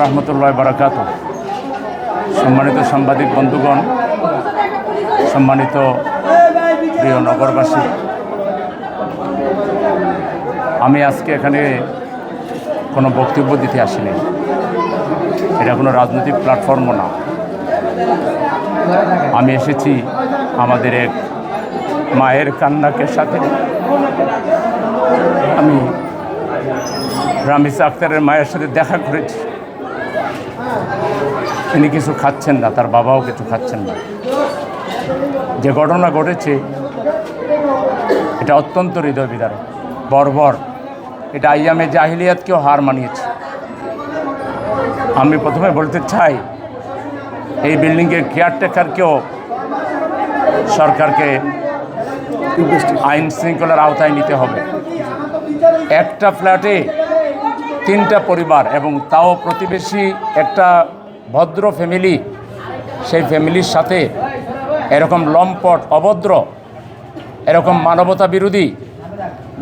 রহমতুল্লাহ বারাকাতু। সম্মানিত সাংবাদিক বন্ধুগণ, সম্মানিত প্রিয় নগরবাসী, আমি আজকে এখানে কোনো বক্তব্য দিতে আসিনি। এটা কোনো রাজনৈতিক প্ল্যাটফর্মও না। আমি এসেছি আমাদের এক মায়ের কান্নাকে সাথে। আমি রামিসা আক্তারের মায়ের সাথে দেখা করেছি। তিনি কিছু খাচ্ছেন না, তার বাবাও কিছু খাচ্ছেন না। যে ঘটনা ঘটেছে এটা অত্যন্ত হৃদয় বিদারক, বর্বর। এটা আইয়ামে জাহিলিয়াতকেও হার মানিয়েছে। আমি প্রথমে বলতে চাই, এই বিল্ডিংয়ের কেয়ারটেকারকেও সরকারকে আইন শৃঙ্খলার আওতায় নিতে হবে। একটা ফ্ল্যাটে 3টা পরিবার, এবং তাও প্রতিবেশী একটা ভদ্র ফ্যামিলি, সেই ফ্যামিলির সাথে এরকম লম্পট, অভদ্র, এরকম মানবতা বিরোধী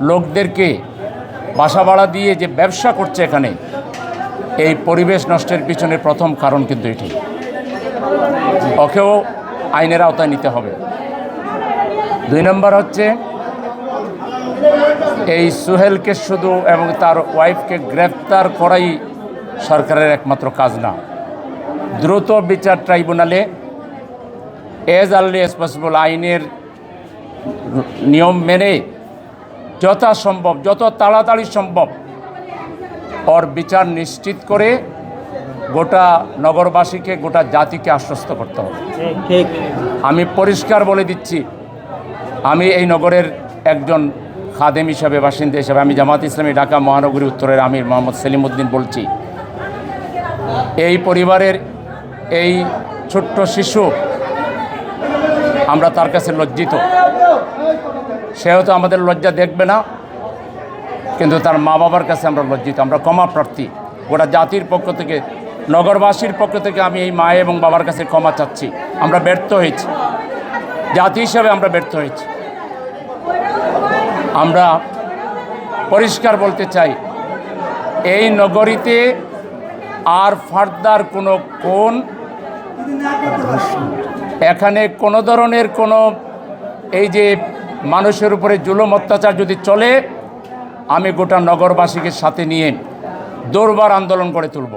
লোকদেরকে বাসা ভাড়া দিয়ে যে ব্যবসা করছে এখানে, এই পরিবেশ নষ্টের পিছনে প্রথম কারণ কিন্তু এটি। ওকেও আইনের আওতায় নিতে হবে। 2 নম্বর হচ্ছে, এই সোহেলকে শুধু এবং তার ওয়াইফকে গ্রেফতার করাই সরকারের একমাত্র কাজ না। দ্রুত বিচার ট্রাইব্যুনালে এজ আর্লি এজ পসিবল আইনের নিয়ম মেনে যথাসম্ভব, যত তাড়াতাড়ি সম্ভব ওর বিচার নিশ্চিত করে গোটা নগরবাসীকে, গোটা জাতিকে আশ্বস্ত করতে হবে। আমি পরিষ্কার বলে দিচ্ছি, আমি এই নগরের একজন খাদেম হিসাবে, বাসিন্দা হিসাবে, আমি জামাত ইসলামী ঢাকা মহানগরী উত্তরের আমির মোহাম্মদ সেলিম উদ্দিন বলছি, এই পরিবারের এই ছোট্ট শিশু, আমরা তার কাছে লজ্জিত। সেও তো আমাদের লজ্জা দেখবে না, কিন্তু তার মা বাবার কাছে আমরা লজ্জিত। আমরা ক্ষমা প্রার্থী। গোটা জাতির পক্ষ থেকে, নগরবাসীর পক্ষ থেকে আমি এই মা এবং বাবার কাছে ক্ষমা চাচ্ছি। আমরা ব্যর্থ হয়েছি, জাতি হিসাবে আমরা ব্যর্থ হয়েছি। আমরা পরিষ্কার বলতে চাই, এই নগরীতে আর ফার্দার কোনো কোন, এখানে কোনো ধরনের কোনো এই যে মানুষের উপরে জুলুম অত্যাচার যদি চলে, আমি গোটা নগরবাসীকে সাথে নিয়ে দৌড়বার আন্দোলন করে তুলব।